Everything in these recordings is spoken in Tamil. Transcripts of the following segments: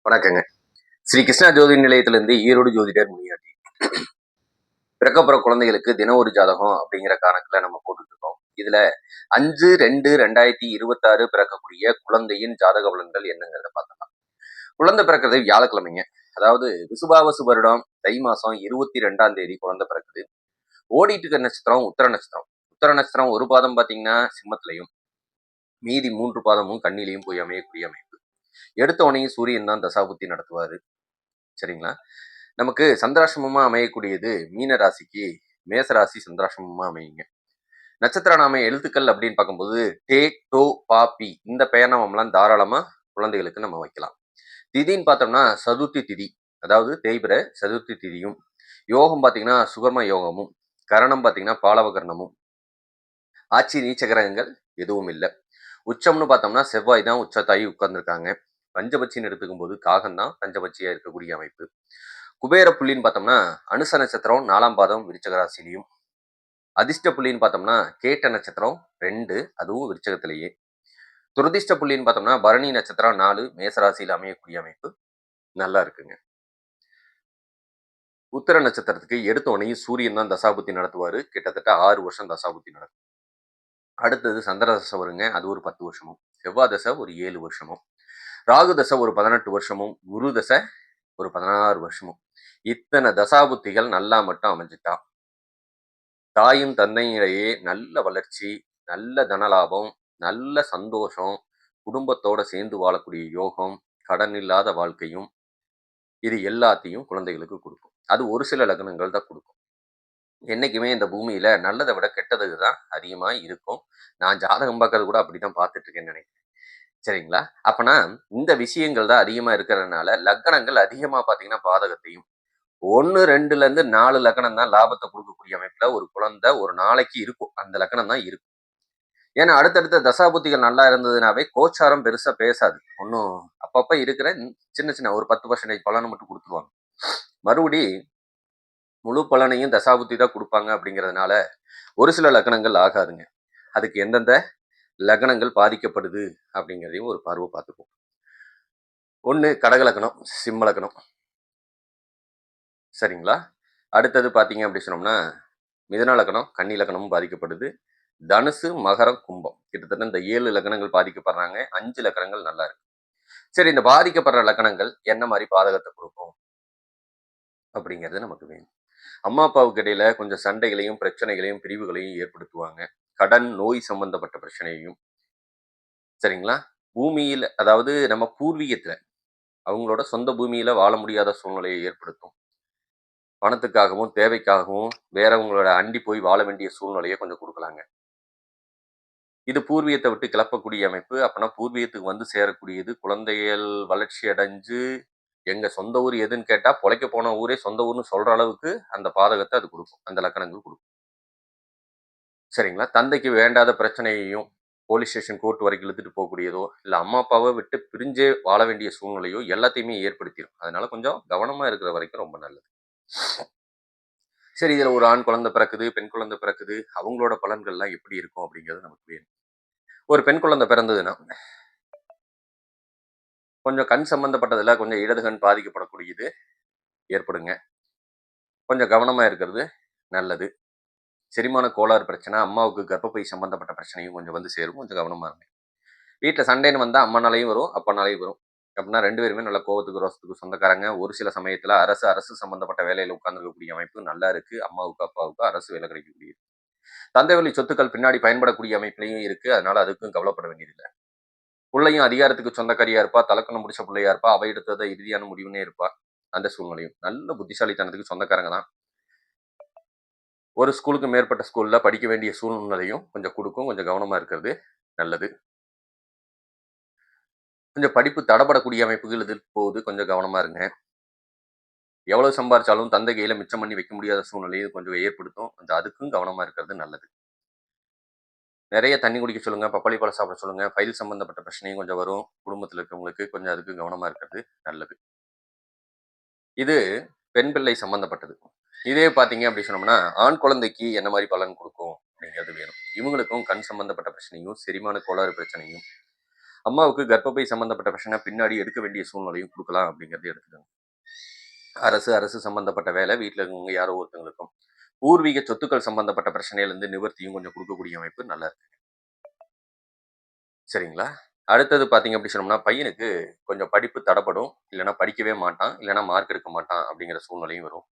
வணக்கங்க. ஸ்ரீ கிருஷ்ணா ஜோதி நிலையத்திலிருந்து ஈரோடு ஜோதிடர் முனியாண்டி. பிறக்கப்புற குழந்தைகளுக்கு தினம் ஒரு ஜாதகம் அப்படிங்கிற கணக்குல நம்ம போட்டுட்டு இருக்கோம். இதுல 5/2/2026 பிறக்கக்கூடிய குழந்தையின் ஜாதக பலன்கள் என்னங்கிறத பார்க்கலாம். குழந்தை பிறக்கிறது வியாழக்கிழமைங்க. அதாவது விசுபாவசு வருடம் தை மாசம் 22ஆம் தேதி குழந்தை பிறக்குது. ஓடிட்டு இருக்க நட்சத்திரம் உத்தர நட்சத்திரம். உத்தர நட்சத்திரம் ஒரு பாதம் பாத்தீங்கன்னா சிம்மத்திலையும், மீதி 3 பாதமும் கண்ணிலையும் போய் அமையக்கூடிய அமைப்பு. எடுத்த உடனே சூரியன் தான் தசாபுத்தி நடத்துவாரு. சரிங்களா? நமக்கு சந்திராசிரமமா அமையக்கூடியது மீன ராசிக்கு மேசராசி சந்திராசிரமமா அமையுங்க. நட்சத்திர நாம எழுத்துக்கள் அப்படின்னு பார்க்கும்போது டே, டோ, பா, பி இந்த பெயர் நாமெல்லாம் தாராளமா குழந்தைகளுக்கு நம்ம வைக்கலாம். திதின்னு பார்த்தோம்னா சதுர்த்தி திதி, அதாவது தேய்பிர சதுர்த்தி திதியும், யோகம் பார்த்தீங்கன்னா சுகர்ம யோகமும், கரணம் பார்த்தீங்கன்னா பாலவகரணமும், ஆட்சி நீச்ச கிரகங்கள் எதுவும் இல்லை. உச்சம்னு பார்த்தோம்னா செவ்வாய் தான் உச்சத்தாயி உட்கார்ந்துருக்காங்க. பஞ்சபட்சின்னு எடுத்துக்கும் போது காகம் தான் பஞ்சபட்சியா இருக்கக்கூடிய அமைப்பு. குபேர புள்ளின்னு பார்த்தோம்னா அனுச நட்சத்திரம் 4ஆம் பாதம் விருச்சக ராசிலையும், அதிர்ஷ்ட புள்ளின்னு பார்த்தோம்னா கேட்ட நட்சத்திரம் 2 அதுவும் விருச்சகத்திலேயே, துரதிர்ஷ்ட புள்ளின்னு பார்த்தோம்னா பரணி நட்சத்திரம் 4 மேசராசியில் அமையக்கூடிய அமைப்பு நல்லா இருக்குங்க. உத்தர நட்சத்திரத்துக்கு எடுத்த உடனே சூரியன் தான் தசாபுத்தி நடத்துவாரு. கிட்டத்தட்ட 6 வருஷம் தசாபுத்தி நடக்கும். அடுத்தது சந்திர தசை வருங்க, அது ஒரு 10 வருஷமும், செவ்வாய் தசை ஒரு 7 வருஷமும், ராகு தசை ஒரு 18 வருஷமும், குரு தசை ஒரு 16 வருஷமும். இத்தனை தசாபுத்திகள் நல்லா மட்டும் அமைஞ்சிட்டா தாயும் தந்தையிடையே நல்ல வளர்ச்சி, நல்ல தனலாபம், நல்ல சந்தோஷம், குடும்பத்தோட சேர்ந்து வாழக்கூடிய யோகம், கடன் இல்லாத வாழ்க்கையும், இது எல்லாத்தையும் குழந்தைகளுக்கு கொடுக்கும். அது ஒரு சில லக்னங்கள் தான் கொடுக்கும். என்னைக்குமே இந்த பூமியில நல்லதை விட கெட்டது தான் அதிகமா இருக்கும். நான் ஜாதகம் பார்க்கறது கூட அப்படிதான் பார்த்துட்டு இருக்கேன்னு நினைக்கிறேன். சரிங்களா? அப்பனா இந்த விஷயங்கள் தான் அதிகமா இருக்கிறதுனால லக்னங்கள் அதிகமா பார்த்தீங்கன்னா பாதகத்தையும், 1, 2ல இருந்து 4 லக்னம் தான் லாபத்தை கொடுக்கக்கூடிய அமைப்புல ஒரு குழந்தை ஒரு நாளைக்கு இருக்கும். அந்த லக்னம் தான் இருக்கும். ஏன்னா அடுத்தடுத்த தசாபுத்திகள் நல்லா இருந்ததுனாவே கோச்சாரம் பெருசா பேசாது. ஒன்றும் அப்பப்ப இருக்கிற சின்ன சின்ன ஒரு 10% பலனை மட்டும் கொடுத்துருவாங்க. மறுபடி முழு பலனையும் தசாபுத்தி தான் கொடுப்பாங்க அப்படிங்கிறதுனால ஒரு சில லக்னங்கள் ஆகாதுங்க. அதுக்கு எந்தெந்த லக்னங்கள் பாதிக்கப்படுது அப்படிங்கிறதையும் ஒரு பார்வை பார்த்துப்போம். 1 கடக லக்னம், சிம்ம லக்னம். சரிங்களா? அடுத்தது பார்த்தீங்க அப்படி சொன்னோம்னா மிதுன லக்னம், கன்னி லக்னமும் பாதிக்கப்படுது. தனுசு, மகரம், கும்பம் கிட்டத்தட்ட இந்த 7 லக்னங்கள் பாதிக்கப்படுறாங்க. 5 லக்னங்கள் நல்லா இருக்கு. சரி, இந்த பாதிக்கப்படுற லக்னங்கள் என்ன மாதிரி பாதகத்தை கொடுக்கும் அப்படிங்கிறது நமக்கு வேணும். அம்மா அப்பாவுக்கு இடையில கொஞ்சம் சண்டைகளையும் பிரச்சனைகளையும் பிரிவுகளையும் ஏற்படுத்துவாங்க. கடன் நோய் சம்பந்தப்பட்ட பிரச்சனையையும், சரிங்களா, பூமியில் அதாவது நம்ம பூர்வீகத்துல அவங்களோட சொந்த பூமியில வாழ முடியாத சூழ்நிலையை ஏற்படுத்தும். பணத்துக்காகவும் தேவைக்காகவும் வேறவங்களோட அண்டி போய் வாழ வேண்டிய சூழ்நிலையை கொஞ்சம் கொடுக்கலாங்க. இது பூர்வீகத்தை விட்டு கிளப்பக்கூடிய அமைப்பு. அப்பனா பூர்வீகத்துக்கு வந்து சேரக்கூடியது குழந்தைகள் வளர்ச்சி அடைஞ்சு எங்க சொந்த ஊர் எதுன்னு கேட்டா பொழைக்க போன ஊரே சொந்த ஊர்னு சொல்ற அளவுக்கு அந்த பாதகத்தை அது கொடுக்கும். அந்த லக்கணங்கள் கொடுக்கும். சரிங்களா? தந்தைக்கு வேண்டாத பிரச்சனையையும் போலீஸ் ஸ்டேஷன் கோர்ட் வரைக்கும் இழுத்துட்டு போகக்கூடியதோ, இல்ல அம்மா அப்பாவை விட்டு பிரிஞ்சே வாழ வேண்டிய சூழ்நிலையோ எல்லாத்தையுமே ஏற்படுத்திடும். அதனால கொஞ்சம் கவனமா இருக்கிற வரைக்கும் ரொம்ப நல்லது. சரி, இதுல ஒரு ஆண் குழந்தை பிறக்குது, பெண் குழந்தை பிறக்குது. அவங்களோட பலன்கள்லாம் எப்படி இருக்கும் அப்படிங்கிறது நமக்கு வேணும். ஒரு பெண் குழந்தை பிறந்ததுன்னா கொஞ்சம் கண் சம்பந்தப்பட்டதுல கொஞ்சம் இடது கண் பாதிக்கப்படக்கூடியது ஏற்படுங்க. கொஞ்சம் கவனமா இருக்கிறது நல்லது. செரிமான கோளாறு பிரச்சனை, அம்மாவுக்கு கர்ப்பப்பை சம்பந்தப்பட்ட பிரச்சனையும் கொஞ்சம் வந்து சேரும். கொஞ்சம் கவனமா இருங்க. வீட்டில் சண்டைன்னு வந்தா அம்மானாலையும் வரும், அப்பனாலையும் வரும். அப்படின்னா 2 பேருமே நல்ல கோவத்துக்கு ரோசத்துக்கு சொந்தக்காரங்க. ஒரு சில சமயத்துல அரசு சம்பந்தப்பட்ட வேலையில உட்கார்ந்துருக்கக்கூடிய அமைப்பு நல்லா இருக்கு. அம்மாவுக்கு அப்பாவுக்கு அரசு வேலை கிடைக்கக்கூடியது. தந்தை வழி சொத்துக்கள் பின்னாடி பயன்படக்கூடிய அமைப்புலையும் இருக்கு. அதனால அதுக்கும் கவலைப்பட வேண்டியதில்லை. புள்ளையும் அதிகாரத்துக்கு சொந்தக்காரியா இருப்பா, தலக்கணம் முடிச்ச பிள்ளையா இருப்பா, அவ எடுத்ததை இறுதியான முடிவுனே இருப்பா. அந்த சூழ்நிலையும் நல்ல புத்திசாலித்தனத்துக்கு சொந்தக்காரங்க தான். ஒரு ஸ்கூலுக்கு மேற்பட்ட ஸ்கூல்ல படிக்க வேண்டிய சூழ்நிலையும் கொஞ்சம் கொடுக்கும். கொஞ்சம் கவனமா இருக்கிறது நல்லது. கொஞ்சம் படிப்பு தடபடக்கூடிய அமைப்புகள் இதில் போகுது. கொஞ்சம் கவனமா இருங்க. எவ்வளவு சம்பாரிச்சாலும் தந்தை கையில மிச்சம் பண்ணி வைக்க முடியாத சூழ்நிலையை கொஞ்சம் ஏற்படுத்தும். கொஞ்சம் அதுக்கும் கவனமா இருக்கிறது நல்லது. நிறைய தண்ணி குடிக்க சொல்லுங்க, பப்பாளி பழம் சாப்பிட சொல்லுங்க. ஃபைல் சம்பந்தப்பட்ட பிரச்சனையும் கொஞ்சம் வரும். குடும்பத்தில் இருக்கவங்களுக்கு கொஞ்சம் அதுக்கு கவனமா இருக்கிறது நல்லது. இது பெண் பிள்ளை சம்பந்தப்பட்டது. இதே பார்த்தீங்க அப்படி சொன்னோம்னா ஆண் குழந்தைக்கு என்ன மாதிரி பலன் கொடுக்கும் அப்படிங்கிறது வேணும். இவங்களுக்கும் கண் சம்பந்தப்பட்ட பிரச்சனையும் செரிமான கோளாறு பிரச்சனையும் அம்மாவுக்கு கர்ப்பப்பை சம்பந்தப்பட்ட பிரச்சனை பின்னாடி எடுக்க வேண்டிய சூழ்நிலையும் கொடுக்கலாம் அப்படிங்கிறது எடுத்துக்கோங்க. அரசு சம்பந்தப்பட்ட வேலை வீட்டில் இருக்கவங்க யாரோ ஒருத்தங்களுக்கும் பூர்வீக சொத்துக்கள் சம்பந்தப்பட்ட பிரச்சனையிலேருந்து நிவர்த்தியும் கொஞ்சம் கொடுக்கக்கூடிய அமைப்பு நல்லா இருக்கு. சரிங்களா? அடுத்தது பார்த்தீங்க அப்படி சொன்னோம்னா, பையனுக்கு கொஞ்சம் படிப்பு தடப்படும். இல்லைன்னா படிக்கவே மாட்டான். இல்லைன்னா மார்க் எடுக்க மாட்டான் அப்படிங்கிற சூழ்நிலையும் வரும்.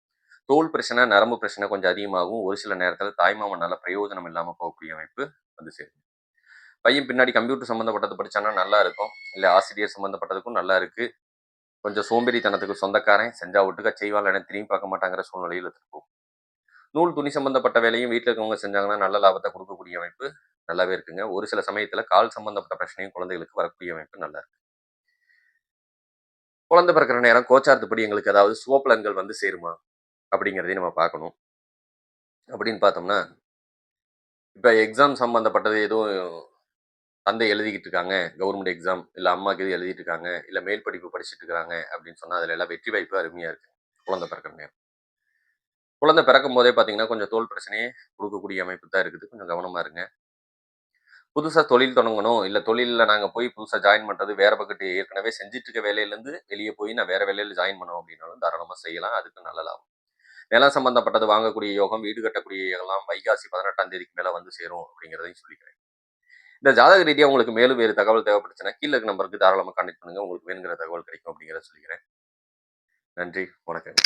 தோல் பிரச்சனை, நரம்பு பிரச்சனை கொஞ்சம் அதிகமாகும். ஒரு சில நேரத்தில தாய்மாமனால பிரயோஜனம் இல்லாம போகக்கூடிய அமைப்பு வந்து சேரும். பையன் பின்னாடி கம்ப்யூட்டர் சம்மந்தப்பட்டது படிச்சான்னா நல்லா இருக்கும். இல்ல ஆசிரியர் சம்மந்தப்பட்டதுக்கும் நல்லா இருக்கு. கொஞ்சம் சோம்பேறித்தனத்துக்கு சொந்தக்காரன். செஞ்சா ஒட்டுக்கா செய்வான், இல்லைன்னா திரும்பி பார்க்க மாட்டாங்கிற சூழ்நிலையில இருக்கும். நூல், துணி சம்மந்தப்பட்ட வேலையும் வீட்ல இருக்கவங்க செஞ்சாங்கன்னா, நல்ல லாபத்த குடுக்கக்கூடிய அமைப்பு நல்லாவே இருக்குங்க. ஒரு சில சமயத்தில கால் சம்மந்தப்பட்ட பிரச்சனையும் குழந்தைகளுக்கு வரக்கூடிய அமைப்பு நல்லா இருக்கு. குழந்தை பிறக்கிற நேரம் கோச்சாரத்துப்படி எங்களுக்கு ஏதாவது சுபபலன்கள் வந்து சேருமா? அப்படிங்கிறதையும் நம்ம பார்க்கணும். அப்படின்னு பார்த்தோம்னா, இப்ப எக்ஸாம் சம்மந்தப்பட்டது எதுவும் தந்தை எழுதிக்கிட்டு இருக்காங்க. Government exam. இல்ல அம்மாக்கு எதுவும் எழுதிட்டு இருக்காங்க. இல்ல மேல் படிப்பு படிச்சுட்டு இருக்காங்க அப்படின்னு சொன்னா, அதுல எல்லாம் வெற்றி வாய்ப்பு அருமையா இருக்கு. குழந்தை பிறக்கிற நேரம். குழந்தை பிறக்கும்போதே பார்த்தீங்கன்னா, கொஞ்சம் தோல் பிரச்சனையே குடுக்கக்கூடிய அமைப்பு தான் இருக்குது. கொஞ்சம் கவனமா இருங்க. புதுசா தொழில் தொடங்கணும், இல்ல தொழில்ல நாங்க போய் புதுசா ஜாயின் பண்றது வேற பக்கத்து ஏற்கனவே செஞ்சுட்டு இருக்க வேலையிலேருந்து வெளிய போய் நான் வேற வேலையில ஜாயின் பண்ணணும் அப்படின்னாலும் தாராளமா செய்யலாம். அதுக்கு நல்ல லாபம். நிலம் சம்பந்தப்பட்டது வாங்கக்கூடிய யோகம், வீடு கட்டக்கூடிய யோகம்லாம் வைகாசி 18ஆம் தேதிக்கு மேல வந்து சேரும் அப்படிங்கிறதையும் சொல்லிக்கிறேன். இந்த ஜாதக ரீதியா உங்களுக்கு மேலும் வேறு தகவல் தேவைப்பட்டுச்சுன்னா, கீழ இருக்க நம்பருக்கு தாராளமா கான்டாக்ட் பண்ணுங்க. உங்களுக்கு வேணுங்கிற தகவல் கிடைக்கும் அப்படிங்கிறத சொல்லிக்கிறேன். நன்றி, வணக்கங்க.